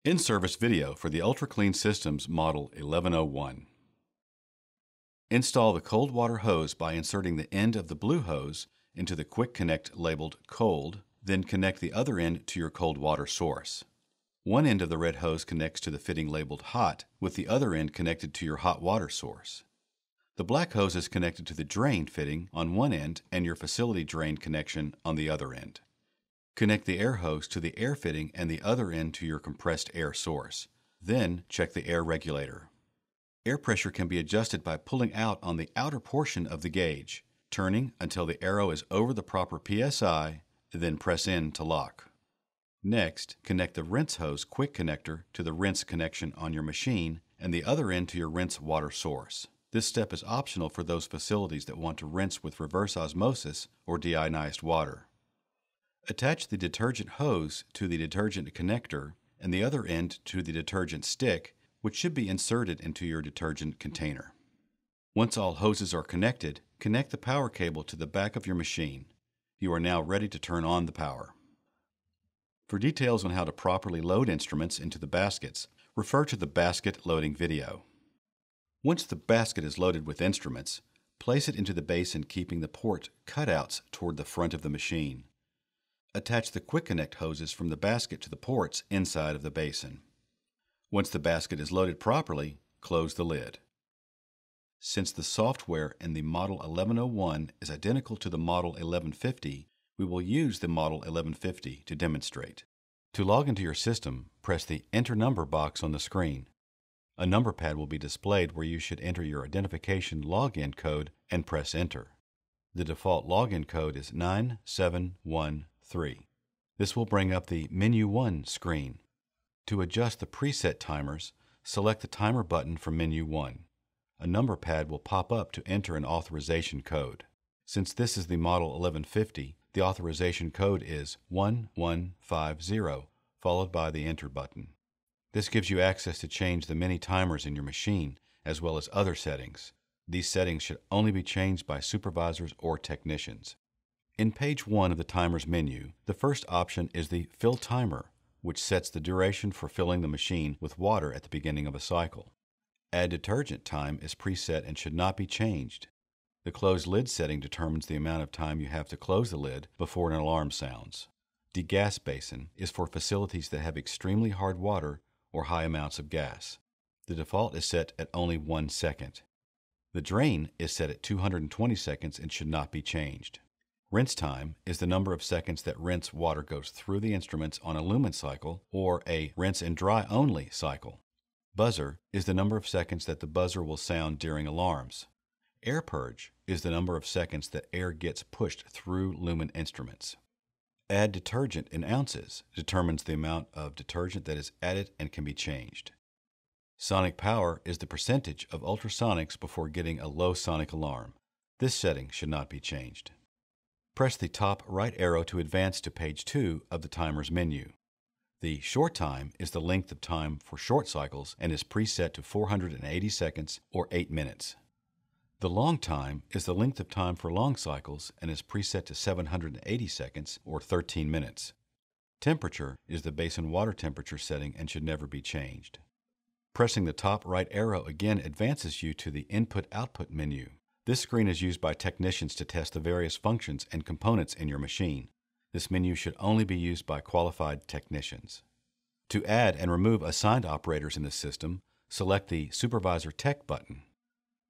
In-service video for the Ultra Clean Systems Model 1101. Install the cold water hose by inserting the end of the blue hose into the Quick Connect labeled Cold, then connect the other end to your cold water source. One end of the red hose connects to the fitting labeled Hot, with the other end connected to your hot water source. The black hose is connected to the drain fitting on one end and your facility drain connection on the other end. Connect the air hose to the air fitting and the other end to your compressed air source. Then check the air regulator. Air pressure can be adjusted by pulling out on the outer portion of the gauge, turning until the arrow is over the proper PSI, then press in to lock. Next, connect the rinse hose quick connector to the rinse connection on your machine and the other end to your rinse water source. This step is optional for those facilities that want to rinse with reverse osmosis or deionized water. Attach the detergent hose to the detergent connector and the other end to the detergent stick, which should be inserted into your detergent container. Once all hoses are connected, connect the power cable to the back of your machine. You are now ready to turn on the power. For details on how to properly load instruments into the baskets, refer to the basket loading video. Once the basket is loaded with instruments, place it into the basin keeping the port cutouts toward the front of the machine. Attach the Quick Connect hoses from the basket to the ports inside of the basin. Once the basket is loaded properly, close the lid. Since the software in the Model 1101 is identical to the Model 1150, we will use the Model 1150 to demonstrate. To log into your system, press the Enter Number box on the screen. A number pad will be displayed where you should enter your identification login code and press Enter. The default login code is 9713. This will bring up the Menu 1 screen. To adjust the preset timers, select the Timer button from Menu 1. A number pad will pop up to enter an authorization code. Since this is the Model 1150, the authorization code is 1150, followed by the Enter button. This gives you access to change the many timers in your machine, as well as other settings. These settings should only be changed by supervisors or technicians. In page 1 of the Timers menu, the first option is the Fill Timer, which sets the duration for filling the machine with water at the beginning of a cycle. Add Detergent time is preset and should not be changed. The Close Lid setting determines the amount of time you have to close the lid before an alarm sounds. Degas Basin is for facilities that have extremely hard water or high amounts of gas. The default is set at only 1 second. The Drain is set at 220 seconds and should not be changed. Rinse time is the number of seconds that rinse water goes through the instruments on a lumen cycle or a rinse and dry only cycle. Buzzer is the number of seconds that the buzzer will sound during alarms. Air purge is the number of seconds that air gets pushed through lumen instruments. Add detergent in ounces determines the amount of detergent that is added and can be changed. Sonic power is the percentage of ultrasonics before getting a low sonic alarm. This setting should not be changed. Press the top right arrow to advance to page 2 of the Timers menu. The Short Time is the length of time for short cycles and is preset to 480 seconds or 8 minutes. The Long Time is the length of time for long cycles and is preset to 780 seconds or 13 minutes. Temperature is the basin water temperature setting and should never be changed. Pressing the top right arrow again advances you to the Input-Output menu. This screen is used by technicians to test the various functions and components in your machine. This menu should only be used by qualified technicians. To add and remove assigned operators in the system, select the Supervisor Tech button.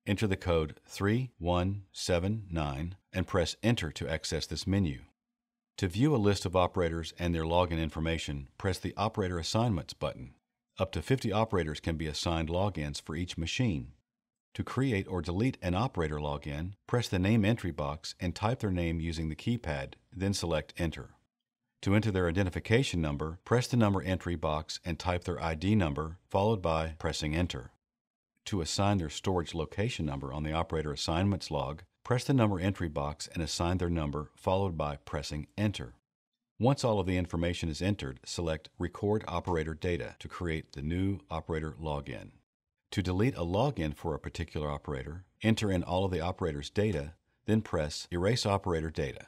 Enter the code 3179 and press Enter to access this menu. To view a list of operators and their login information, press the Operator Assignments button. Up to 50 operators can be assigned logins for each machine. To create or delete an operator login, press the Name entry box and type their name using the keypad, then select Enter. To enter their identification number, press the Number entry box and type their ID number, followed by pressing Enter. To assign their storage location number on the Operator Assignments log, press the Number entry box and assign their number, followed by pressing Enter. Once all of the information is entered, select Record Operator Data to create the new operator login. To delete a login for a particular operator, enter in all of the operator's data, then press Erase Operator Data.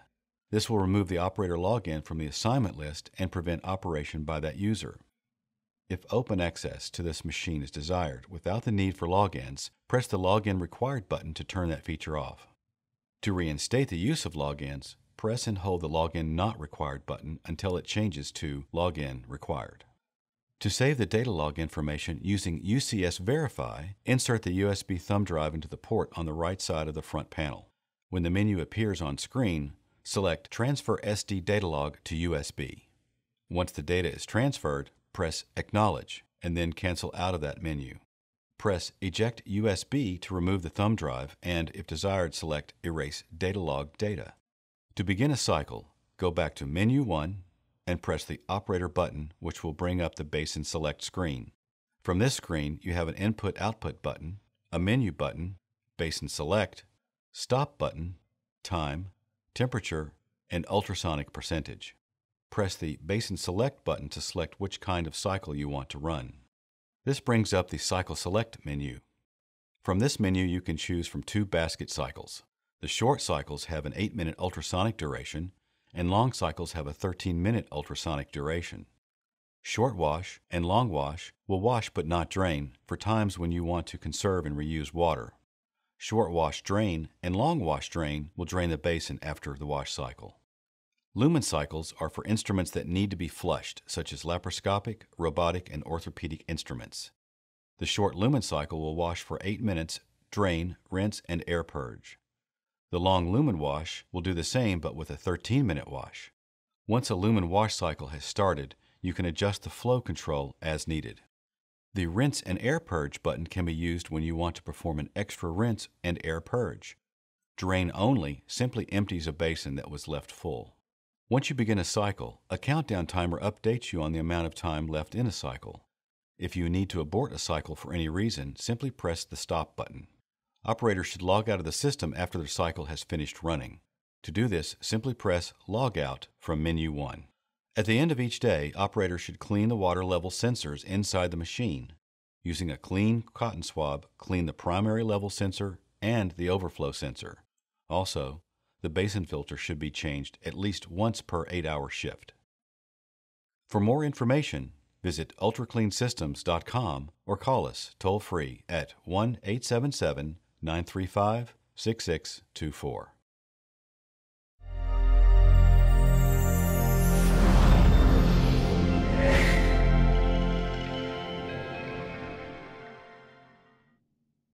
This will remove the operator login from the assignment list and prevent operation by that user. If open access to this machine is desired without the need for logins, press the Login Required button to turn that feature off. To reinstate the use of logins, press and hold the Login Not Required button until it changes to Login Required. To save the data log information using UCS Verify, insert the USB thumb drive into the port on the right side of the front panel. When the menu appears on screen, select Transfer SD Data Log to USB. Once the data is transferred, press Acknowledge and then cancel out of that menu. Press Eject USB to remove the thumb drive and, if desired, select Erase Data Log Data. To begin a cycle, go back to Menu 1 and press the Operator button, which will bring up the Basin Select screen. From this screen, you have an Input-Output button, a Menu button, Basin Select, Stop button, Time, Temperature, and Ultrasonic Percentage. Press the Basin Select button to select which kind of cycle you want to run. This brings up the Cycle Select menu. From this menu, you can choose from 2 basket cycles. The short cycles have an 8-minute ultrasonic duration, and long cycles have a 13-minute ultrasonic duration. Short wash and long wash will wash but not drain for times when you want to conserve and reuse water. Short wash drain and long wash drain will drain the basin after the wash cycle. Lumen cycles are for instruments that need to be flushed, such as laparoscopic, robotic, and orthopedic instruments. The short lumen cycle will wash for 8 minutes, drain, rinse, and air purge. The long lumen wash will do the same but with a 13-minute wash. Once a lumen wash cycle has started, you can adjust the flow control as needed. The Rinse and Air Purge button can be used when you want to perform an extra rinse and air purge. Drain Only simply empties a basin that was left full. Once you begin a cycle, a countdown timer updates you on the amount of time left in a cycle. If you need to abort a cycle for any reason, simply press the Stop button. Operators should log out of the system after their cycle has finished running. To do this, simply press Log Out from Menu 1. At the end of each day, operators should clean the water level sensors inside the machine. Using a clean cotton swab, clean the primary level sensor and the overflow sensor. Also, the basin filter should be changed at least once per 8-hour shift. For more information, visit ultracleansystems.com or call us toll-free at 1-877-935-6624.